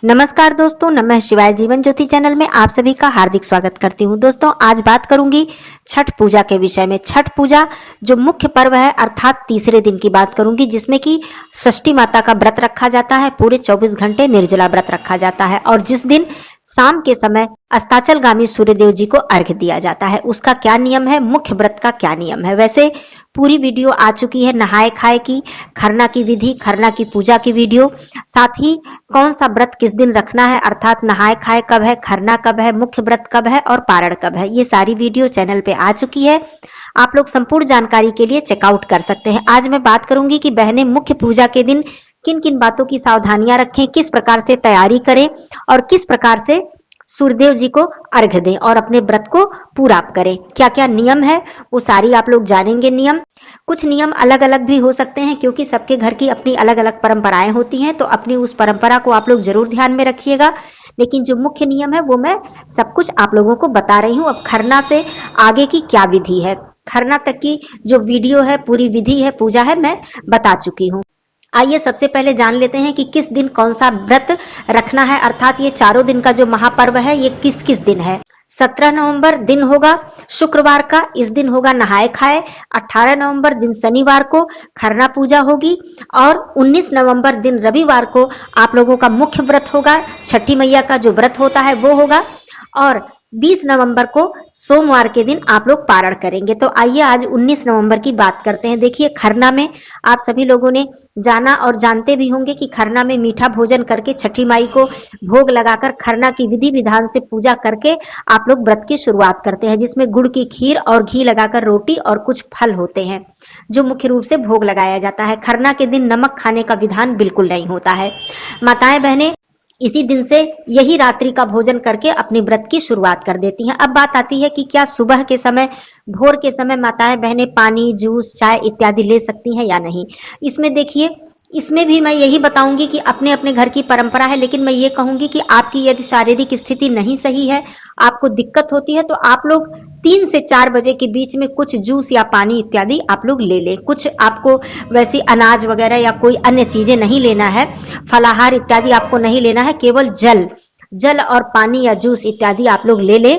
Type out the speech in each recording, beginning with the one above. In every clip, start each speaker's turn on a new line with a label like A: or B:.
A: नमस्कार दोस्तों, नमः शिवाय जीवन ज्योति चैनल में आप सभी का हार्दिक स्वागत करती हूँ। दोस्तों, आज बात करूंगी छठ पूजा के विषय में। छठ पूजा जो मुख्य पर्व है अर्थात तीसरे दिन की बात करूंगी, जिसमें कि षष्ठी माता का व्रत रखा जाता है। पूरे 24 घंटे निर्जला व्रत रखा जाता है और जिस दिन शाम के समय अस्ताचलगामी सूर्यदेव जी को अर्घ्य दिया जाता है, उसका क्या नियम है, मुख्य व्रत का क्या नियम है। वैसे पूरी वीडियो आ चुकी है नहाए खाए की, खरना की विधि, खरना की पूजा की वीडियो, साथ ही कौन सा व्रत किस दिन रखना है अर्थात नहाए खाए कब है, खरना कब है, मुख्य व्रत कब है और पारण कब है, ये सारी वीडियो चैनल पे आ चुकी है। आप लोग संपूर्ण जानकारी के लिए चेकआउट कर सकते हैं। आज मैं बात करूंगी कि बहनें मुख्य पूजा के दिन किन किन बातों की सावधानियां रखें, किस प्रकार से तैयारी करें और किस प्रकार से सूर्यदेव जी को अर्घ्य दें और अपने व्रत को पूरा करें। क्या क्या नियम है वो सारी आप लोग जानेंगे। नियम, कुछ नियम अलग अलग भी हो सकते हैं क्योंकि सबके घर की अपनी अलग अलग परंपराएं होती हैं, तो अपनी उस परंपरा को आप लोग जरूर ध्यान में रखिएगा। लेकिन जो मुख्य नियम है वो मैं सब कुछ आप लोगों को बता रही हूँ। अब खरना से आगे की क्या विधि है, खरना तक की जो वीडियो है, पूरी विधि है, पूजा है, मैं बता चुकी हूँ। आइए सबसे पहले जान लेते हैं कि किस दिन कौन सा व्रत रखना है अर्थात ये चारों दिन का जो महापर्व है ये किस किस दिन है। 17 नवंबर दिन होगा शुक्रवार का, इस दिन होगा नहाए खाए। 18 नवंबर दिन शनिवार को खरना पूजा होगी और 19 नवंबर दिन रविवार को आप लोगों का मुख्य व्रत होगा, छठी मैया का जो व्रत होता है वो होगा और 20 नवंबर को सोमवार के दिन आप लोग पारण करेंगे। तो आइए आज 19 नवंबर की बात करते हैं। देखिए, खरना में आप सभी लोगों ने जाना और जानते भी होंगे कि खरना में मीठा भोजन करके छठी माई को भोग लगाकर खरना की विधि विधान से पूजा करके आप लोग व्रत की शुरुआत करते हैं, जिसमें गुड़ की खीर और घी लगाकर रोटी और कुछ फल होते हैं जो मुख्य रूप से भोग लगाया जाता है। खरना के दिन नमक खाने का विधान बिल्कुल नहीं होता है। माताएं बहनें इसी दिन से यही रात्रि का भोजन करके अपने व्रत की शुरुआत कर देती हैं। अब बात आती है कि क्या सुबह के समय, भोर के समय माताएं बहनें पानी, जूस, चाय इत्यादि ले सकती हैं या नहीं। इसमें देखिए, इसमें भी मैं यही बताऊंगी कि अपने अपने घर की परंपरा है, लेकिन मैं ये कहूंगी कि आपकी यदि शारीरिक स्थिति नहीं सही है, आपको दिक्कत होती है, तो आप लोग 3 से 4 बजे के बीच में कुछ जूस या पानी इत्यादि आप लोग ले लें। कुछ आपको वैसे अनाज वगैरह या कोई अन्य चीजें नहीं लेना है, फलाहार इत्यादि आपको नहीं लेना है, केवल जल और पानी या जूस इत्यादि आप लोग ले लें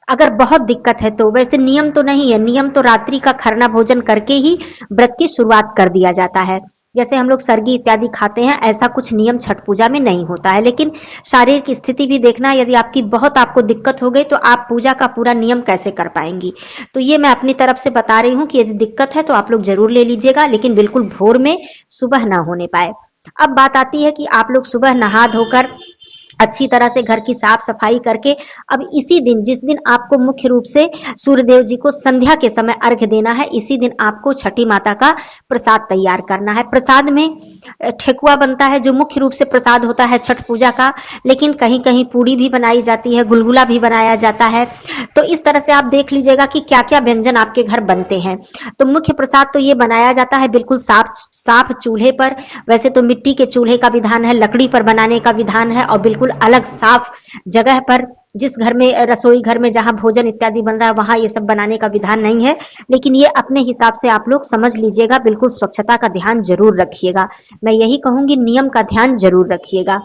A: अगर बहुत दिक्कत है तो। वैसे नियम तो नहीं है, नियम तो रात्रि का खरना भोजन करके ही व्रत की शुरुआत कर दिया जाता है। जैसे हम लोग सरगी इत्यादि खाते हैं, ऐसा कुछ नियम छठ पूजा में नहीं होता है। लेकिन शारीरिक स्थिति भी देखना, यदि आपको दिक्कत हो गई तो आप पूजा का पूरा नियम कैसे कर पाएंगी। तो ये मैं अपनी तरफ से बता रही हूँ कि यदि दिक्कत है तो आप लोग जरूर ले लीजिएगा, लेकिन बिल्कुल भोर में सुबह ना होने पाए। अब बात आती है कि आप लोग सुबह नहा धोकर अच्छी तरह से घर की साफ सफाई करके अब इसी दिन, जिस दिन आपको मुख्य रूप से सूर्यदेव जी को संध्या के समय अर्घ्य देना है, इसी दिन आपको छठी माता का प्रसाद तैयार करना है। प्रसाद में ठेकुआ बनता है जो मुख्य रूप से प्रसाद होता है छठ पूजा का, लेकिन कहीं कहीं पूड़ी भी बनाई जाती है, गुलगुला भी बनाया जाता है। तो इस तरह से आप देख लीजिएगा कि क्या क्या व्यंजन आपके घर बनते हैं। तो मुख्य प्रसाद तो ये बनाया जाता है बिल्कुल साफ चूल्हे पर। वैसे तो मिट्टी के चूल्हे का विधान है, लकड़ी पर बनाने का विधान है और बिल्कुल अलग साफ जगह पर, जिस घर में रसोई घर में जहां भोजन इत्यादि बन रहा है वहां ये सब बनाने का विधान नहीं है। लेकिन ये अपने हिसाब से आप लोग समझ लीजिएगा, बिल्कुल स्वच्छता का ध्यान जरूर रखिएगा। मैं यही कहूंगी, नियम का ध्यान जरूर रखिएगा।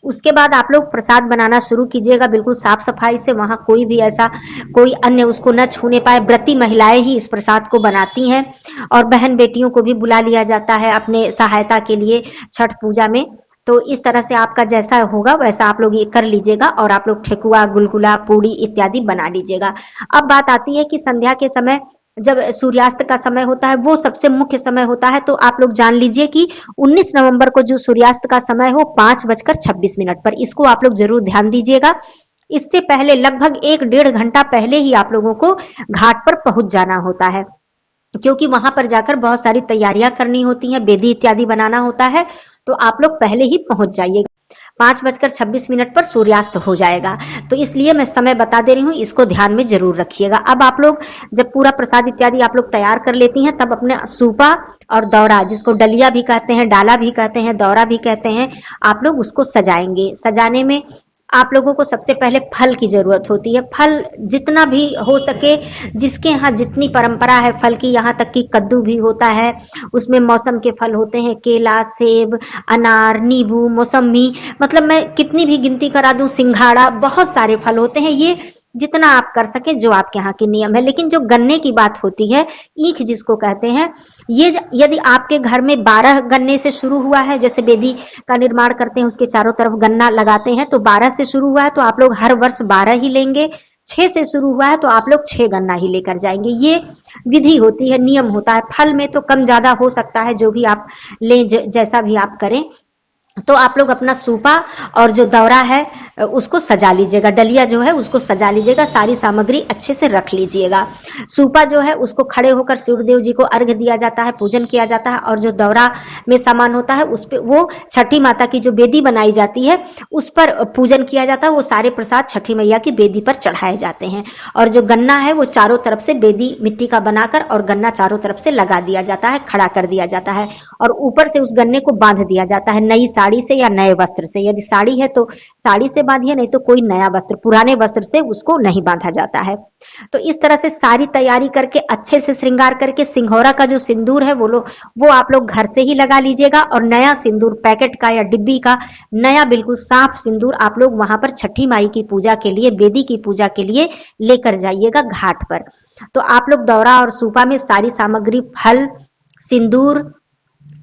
A: उसके बाद आप लोग प्रसाद बनाना शुरू कीजिएगा बिल्कुल साफ सफाई से। वहां कोई भी ऐसा कोई अन्य उसको न छूने पाए। व्रती महिलाएं ही इस प्रसाद को बनाती हैं और बहन बेटियों को भी बुला लिया जाता है अपने सहायता के लिए छठ पूजा में। तो इस तरह से आपका जैसा होगा वैसा आप लोग ये कर लीजिएगा और आप लोग ठेकुआ, गुलगुला, पूड़ी इत्यादि बना लीजिएगा। अब बात आती है कि संध्या के समय जब सूर्यास्त का समय होता है वो सबसे मुख्य समय होता है। तो आप लोग जान लीजिए कि 19 नवंबर को जो सूर्यास्त का समय हो 5:26 पर, इसको आप लोग जरूर ध्यान दीजिएगा। इससे पहले लगभग 1-1.5 घंटा पहले ही आप लोगों को घाट पर पहुंच जाना होता है, क्योंकि वहां पर जाकर बहुत सारी तैयारियां करनी होती हैं, बेदी इत्यादि बनाना होता है। तो आप लोग पहले ही पहुंच जाइएगा। 5:26 पर सूर्यास्त हो जाएगा, तो इसलिए मैं समय बता दे रही हूँ, इसको ध्यान में जरूर रखिएगा। अब आप लोग जब पूरा प्रसाद इत्यादि आप लोग तैयार कर लेती हैं, तब अपने सूपा और दौरा, जिसको डलिया भी कहते हैं, डाला भी कहते हैं, दौरा भी कहते हैं, आप लोग उसको सजाएंगे। सजाने में आप लोगों को सबसे पहले फल की जरूरत होती है। फल जितना भी हो सके, जिसके यहाँ जितनी परंपरा है फल की, यहाँ तक कि कद्दू भी होता है, उसमें मौसम के फल होते हैं, केला, सेब, अनार, नींबू, मौसमी, मतलब मैं कितनी भी गिनती करा दूं, सिंघाड़ा, बहुत सारे फल होते हैं। ये जितना आप कर सके जो आपके यहाँ के नियम है। लेकिन जो गन्ने की बात होती है, ईख जिसको कहते हैं, ये यदि आपके घर में 12 गन्ने से शुरू हुआ है, जैसे बेदी का निर्माण करते हैं उसके चारों तरफ गन्ना लगाते हैं, तो 12 से शुरू हुआ है तो आप लोग हर वर्ष 12 ही लेंगे। 6 से शुरू हुआ है तो आप लोग 6 गन्ना ही लेकर जाएंगे। ये विधि होती है, नियम होता है। फल में तो कम ज्यादा हो सकता है, जो भी आप लें, जैसा भी आप करें। तो आप लोग अपना सूपा और जो दौरा है उसको सजा लीजिएगा, डलिया जो है उसको सजा लीजिएगा, सारी सामग्री अच्छे से रख लीजिएगा। सूपा जो है उसको खड़े होकर सूर्यदेव जी को अर्घ दिया जाता है, पूजन किया जाता है, और जो दौरा में सामान होता है उस पे वो छठी माता की जो बेदी बनाई जाती है उस पर पूजन किया जाता है। वो सारे प्रसाद छठी मैया की बेदी पर चढ़ाए जाते हैं। और जो गन्ना है वो चारों तरफ से बेदी मिट्टी का बनाकर और गन्ना चारों तरफ से लगा दिया जाता है, खड़ा कर दिया जाता है, और ऊपर से उस गन्ने को बांध दिया जाता है नई साड़ी से या नए वस्त्र से। यदि साड़ी है तो साड़ी से बांधिए, नहीं तो कोई नया वस्त्र, पुराने वस्त्र से उसको नहीं बांधा जाता है। तो इस तरह से सारी तैयारी करके अच्छे से श्रृंगार करके सिंघोरा का जो सिंदूर है वो आप लोग घर से ही लगा लीजिएगा, और नया सिंदूर पैकेट का या डिब्बी का नया बिल्कुल साफ सिंदूर आप लोग वहां पर छठी माई की पूजा के लिए, बेदी की पूजा के लिए लेकर जाइएगा घाट पर। तो आप लोग दौरा और सूपा में सारी सामग्री, फल, सिंदूर,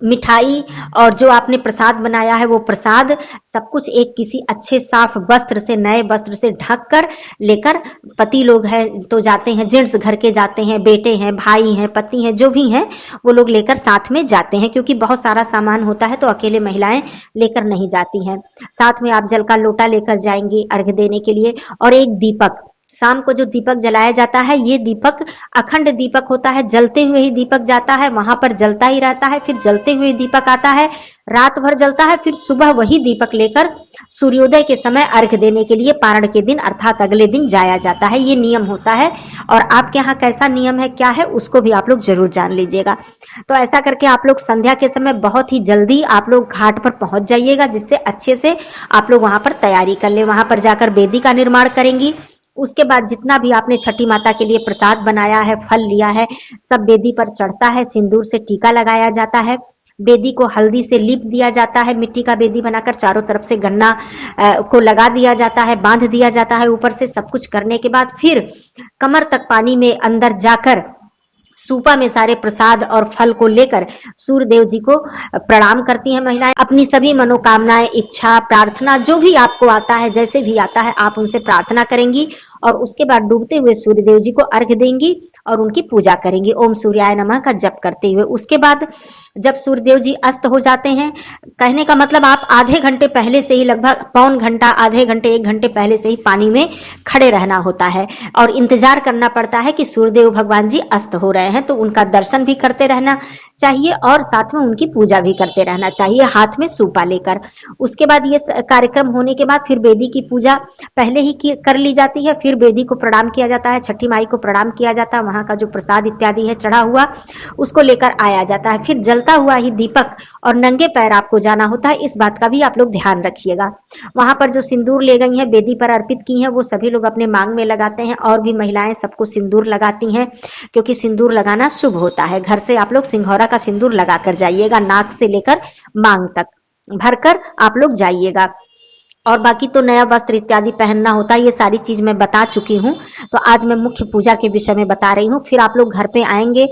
A: मिठाई और जो आपने प्रसाद बनाया है वो प्रसाद, सब कुछ एक किसी अच्छे साफ वस्त्र से, नए वस्त्र से ढक कर लेकर, पति लोग हैं तो जाते हैं, जेंट्स घर के जाते हैं, बेटे हैं, भाई हैं, पति हैं, जो भी हैं वो लोग लेकर साथ में जाते हैं, क्योंकि बहुत सारा सामान होता है तो अकेले महिलाएं लेकर नहीं जाती हैं। साथ में आप जल का लोटा लेकर जाएंगी अर्घ देने के लिए, और एक दीपक, शाम को जो दीपक जलाया जाता है ये दीपक अखंड दीपक होता है, जलते हुए ही दीपक जाता है, वहां पर जलता ही रहता है, फिर जलते हुए दीपक आता है, रात भर जलता है, फिर सुबह वही दीपक लेकर सूर्योदय के समय अर्घ देने के लिए पारण के दिन अर्थात अगले दिन जाया जाता है। ये नियम होता है, और आपके यहाँ कैसा नियम है, क्या है, उसको भी आप लोग जरूर जान लीजिएगा। तो ऐसा करके आप लोग संध्या के समय बहुत ही जल्दी आप लोग घाट पर पहुंच जाइएगा, जिससे अच्छे से आप लोग वहां पर तैयारी कर ले। वहां पर जाकर बेदी का निर्माण करेंगी। उसके बाद जितना भी आपने छठी माता के लिए प्रसाद बनाया है, फल लिया है, सब बेदी पर चढ़ता है, सिंदूर से टीका लगाया जाता है, बेदी को हल्दी से लीप दिया जाता है, मिट्टी का बेदी बनाकर चारों तरफ से गन्ना को लगा दिया जाता है, बांध दिया जाता है ऊपर से। सब कुछ करने के बाद फिर कमर तक पानी में अंदर जाकर सूपा में सारे प्रसाद और फल को लेकर सूर्यदेव जी को प्रणाम करती हैं महिलाएं। अपनी सभी मनोकामनाएं, इच्छा, प्रार्थना जो भी आपको आता है, जैसे भी आता है आप उनसे प्रार्थना करेंगी, और उसके बाद डूबते हुए सूर्यदेव जी को अर्घ देंगी और उनकी पूजा करेंगी ओम सूर्याय नमः का जप करते हुए। उसके बाद जब सूर्यदेव जी अस्त हो जाते हैं, कहने का मतलब आप आधे घंटे पहले से ही, लगभग पौन घंटा, आधे घंटे, 1 घंटे पहले से ही पानी में खड़े रहना होता है और इंतजार करना पड़ता है कि सूर्यदेव भगवान जी अस्त हो रहे हैं, तो उनका दर्शन भी करते रहना चाहिए और साथ में उनकी पूजा भी करते रहना चाहिए, हाथ में सूपा लेकर। उसके बाद ये कार्यक्रम होने के बाद फिर बेदी की पूजा पहले ही कर ली जाती है, फिर बेदी को प्रणाम किया जाता है, छठी माई को प्रणाम किया जाता है, वहां का जो प्रसाद इत्यादि है चढ़ा हुआ उसको लेकर आया जाता है। फिर जलता हुआ ही दीपक और नंगे पैर आपको जाना होता है, इस बात का भी आप लोग ध्यान रखिएगा। वहां पर जो सिंदूर ले गई हैं, बेदी पर अर्पित की हैं, वो सभी लोग अपने मांग में लगाते हैं, और भी महिलाएं सबको सिंदूर लगाती हैं, क्योंकि सिंदूर लगाना शुभ होता है। घर से आप लोग सिंघौरा का सिंदूर लगाकर जाइएगा, नाक से लेकर मांग तक भरकर आप लोग जाइएगा। और बाकी तो नया वस्त्र इत्यादि पहनना होता है, ये सारी चीज मैं बता चुकी हूँ। तो आज मैं मुख्य पूजा के विषय में बता रही हूँ। फिर आप लोग घर पे आएंगे,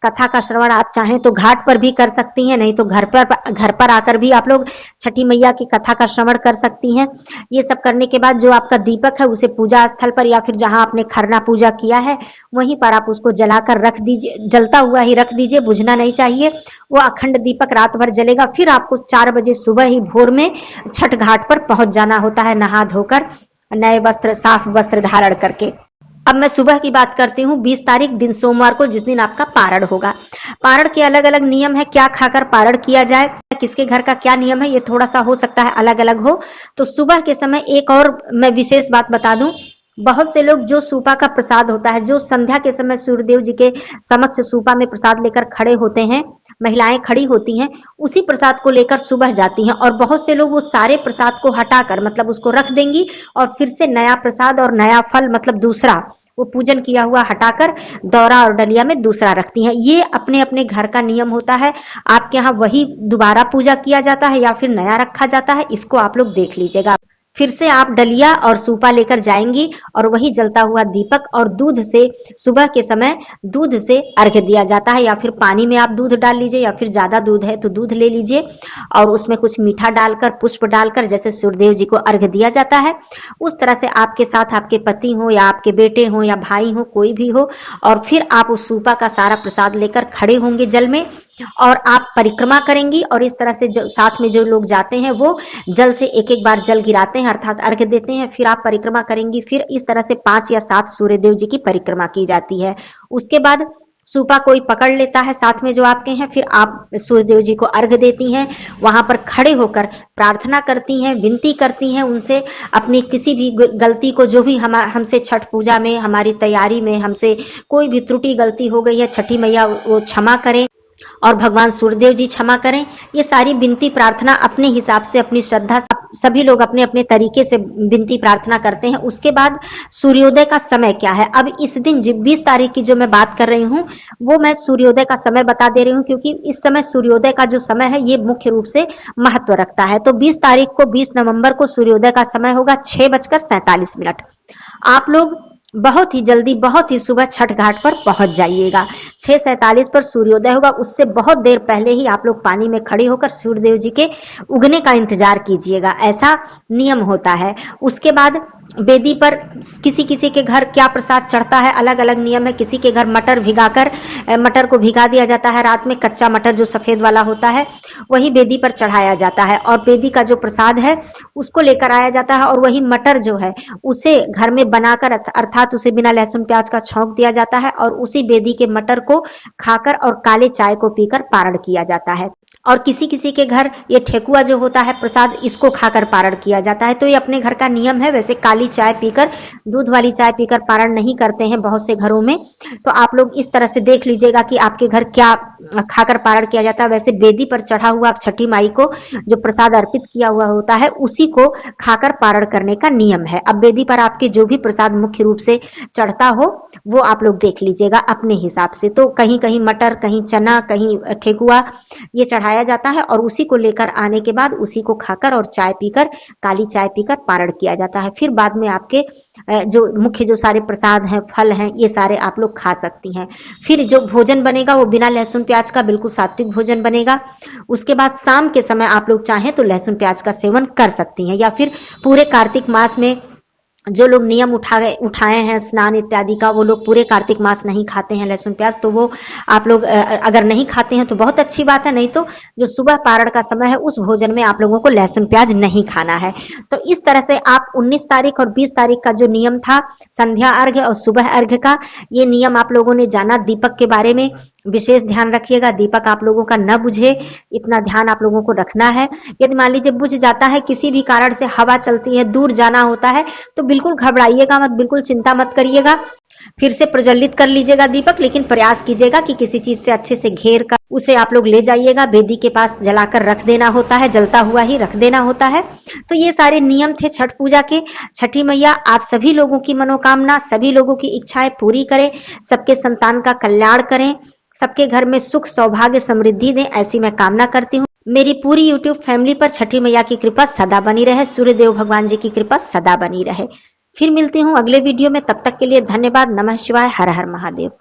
A: कथा का श्रवण आप चाहें तो घाट पर भी कर सकती हैं, नहीं तो घर पर आकर भी आप लोग छठी मैया की कथा का श्रवण कर सकती हैं। ये सब करने के बाद जो आपका दीपक है उसे पूजा स्थल पर या फिर जहां आपने खरना पूजा किया है वहीं पर आप उसको जलाकर रख दीजिए, जलता हुआ ही रख दीजिए, बुझना नहीं चाहिए। वो अखंड दीपक रात भर जलेगा। फिर आपको 4 बजे सुबह ही भोर में छठ घाट पर पहुंच जाना होता है, नहा धोकर, नए वस्त्र, साफ वस्त्र धारण करके। अब मैं सुबह की बात करती हूँ, 20 तारीख दिन सोमवार को, जिस दिन आपका पारण होगा। पारण के अलग अलग नियम है, क्या खाकर पारण किया जाए, किसके घर का क्या नियम है, ये थोड़ा सा हो सकता है अलग अलग हो। तो सुबह के समय एक और मैं विशेष बात बता दूं, बहुत से लोग जो सूपा का प्रसाद होता है, जो संध्या के समय सूर्यदेव जी के समक्ष सूपा में प्रसाद लेकर खड़े होते हैं, महिलाएं खड़ी होती हैं, उसी प्रसाद को लेकर सुबह जाती हैं और बहुत से लोग वो सारे प्रसाद को हटाकर मतलब उसको रख देंगी और फिर से नया प्रसाद और नया फल मतलब दूसरा वो पूजन किया हुआ हटाकर दौरा और डलिया में दूसरा रखती हैं। ये अपने अपने घर का नियम होता है। आपके यहाँ वही दोबारा पूजा किया जाता है या फिर नया रखा जाता है, इसको आप लोग देख लीजिएगा। फिर से आप डलिया और सूपा लेकर जाएंगी और वही जलता हुआ दीपक और दूध से सुबह के समय दूध से अर्घ्य दिया जाता है, या फिर पानी में आप दूध डाल लीजिए या फिर ज्यादा दूध है तो दूध ले लीजिए और उसमें कुछ मीठा डालकर पुष्प डालकर जैसे सूर्यदेव जी को अर्घ्य दिया जाता है उस तरह से आपके साथ आपके पति हो या आपके बेटे हो या भाई हो कोई भी हो, और फिर आप उस सूपा का सारा प्रसाद लेकर खड़े होंगे जल में और आप परिक्रमा करेंगी। और इस तरह से जो साथ में जो लोग जाते हैं वो जल से एक एक बार जल गिराते हैं अर्थात अर्घ्य देते हैं, फिर आप परिक्रमा करेंगी। फिर इस तरह से 5 या 7 सूर्यदेव जी की परिक्रमा की जाती है। उसके बाद सूपा कोई पकड़ लेता है साथ में जो आपके हैं, फिर आप सूर्यदेव जी को अर्घ्य देती हैं, वहां पर खड़े होकर प्रार्थना करती हैं, विनती करती हैं उनसे अपनी किसी भी गलती को, जो भी हमसे छठ पूजा में हमारी तैयारी में हमसे कोई भी त्रुटि गलती हो गई है, छठी मैया वो क्षमा करें और भगवान सूर्यदेव जी क्षमा करें। ये सारी विनती प्रार्थना अपने हिसाब से अपनी श्रद्धा सभी लोग अपने अपने तरीके से विनती प्रार्थना करते हैं। उसके बाद सूर्योदय का समय क्या है, अब इस दिन 20 तारीख की जो मैं बात कर रही हूँ वो मैं सूर्योदय का समय बता दे रही हूँ क्योंकि इस समय सूर्योदय का जो समय है ये मुख्य रूप से महत्व रखता है। तो 20 तारीख को 20 नवंबर को सूर्योदय का समय होगा 6:47। आप लोग बहुत ही जल्दी बहुत ही सुबह छठ घाट पर पहुंच जाइएगा। 6:47 पर सूर्योदय होगा, उससे बहुत देर पहले ही आप लोग पानी में खड़े होकर सूर्यदेव जी के उगने का इंतजार कीजिएगा, ऐसा नियम होता है। उसके बाद वेदी पर किसी किसी के घर क्या प्रसाद चढ़ता है, अलग अलग नियम है। किसी के घर मटर भिगाकर मटर को भिगा दिया जाता है रात में, कच्चा मटर जो सफेद वाला होता है वही वेदी पर चढ़ाया जाता है और वेदी का जो प्रसाद है उसको लेकर आया जाता है और वही मटर जो है उसे घर में बनाकर अर्थात उसे बिना लहसुन प्याज का छौंक दिया जाता है और उसी वेदी के मटर को खाकर और काले चाय को पीकर पारण किया जाता है। और किसी किसी के घर ये ठेकुआ जो होता है प्रसाद, इसको खाकर पारण किया जाता है। तो ये अपने घर का नियम है। वैसे काली चाय पीकर, दूध वाली चाय पीकर पारण नहीं करते हैं बहुत से घरों में। तो आप लोग इस तरह से देख लीजिएगा कि आपके घर क्या खाकर पारण किया जाता है। वैसे वेदी पर चढ़ा हुआ छठी माई को जो प्रसाद अर्पित किया हुआ होता है उसी को खाकर पारण करने का नियम है। अब वेदी पर आपके जो भी प्रसाद मुख्य रूप से चढ़ता हो वो आप लोग देख लीजिएगा अपने हिसाब से। तो कहीं कहीं मटर, कहीं चना, कहीं ठेकुआ ये चढ़ाया जाता है और उसी को लेकर आने के बाद उसी को खाकर और चाय पीकर, काली चाय पीकर पारण किया जाता है। फिर बाद में आपके जो मुख्य जो सारे प्रसाद हैं, फल हैं, ये सारे आप लोग खा सकती हैं। फिर जो भोजन बनेगा वो बिना लहसुन प्याज का बिल्कुल सात्विक भोजन बनेगा। उसके बाद शाम के समय आप लोग चाहें तो लहसुन प्याज का सेवन कर सकती हैं, या फिर पूरे कार्तिक मास में जो लोग नियम उठाए हैं स्नान इत्यादि का, वो लोग पूरे कार्तिक मास नहीं खाते हैं लहसुन प्याज, तो वो आप लोग अगर नहीं खाते हैं तो बहुत अच्छी बात है। नहीं तो जो सुबह पारण का समय है उस भोजन में आप लोगों को लहसुन प्याज नहीं खाना है। तो इस तरह से आप 19 तारीख और 20 तारीख का जो नियम था संध्या अर्घ्य और सुबह अर्घ्य का, ये नियम आप लोगों ने जाना। दीपक के बारे में विशेष ध्यान रखिएगा, दीपक आप लोगों का न बुझे, इतना ध्यान आप लोगों को रखना है। यदि मान लीजिए बुझ जाता है, किसी भी कारण से हवा चलती है, दूर जाना होता है, तो बिल्कुल घबराइएगा मत, बिल्कुल चिंता मत करिएगा, फिर से प्रज्वलित कर लीजिएगा दीपक। लेकिन प्रयास कीजिएगा कि किसी चीज से अच्छे से घेर कर उसे आप लोग ले जाइएगा। वेदी के पास जलाकर रख देना होता है, जलता हुआ ही रख देना होता है। तो ये सारे नियम थे छठ पूजा के। छठी मैया आप सभी लोगों की मनोकामना, सभी लोगों की इच्छाएं पूरी करें, सबके संतान का कल्याण करें, सबके घर में सुख सौभाग्य समृद्धि दें, ऐसी मैं कामना करती हूँ। मेरी पूरी यूट्यूब फैमिली पर छठी मैया की कृपा सदा बनी रहे, सूर्यदेव भगवान जी की कृपा सदा बनी रहे। फिर मिलती हूँ अगले वीडियो में, तब तक के लिए धन्यवाद। नमः शिवाय, हर हर महादेव।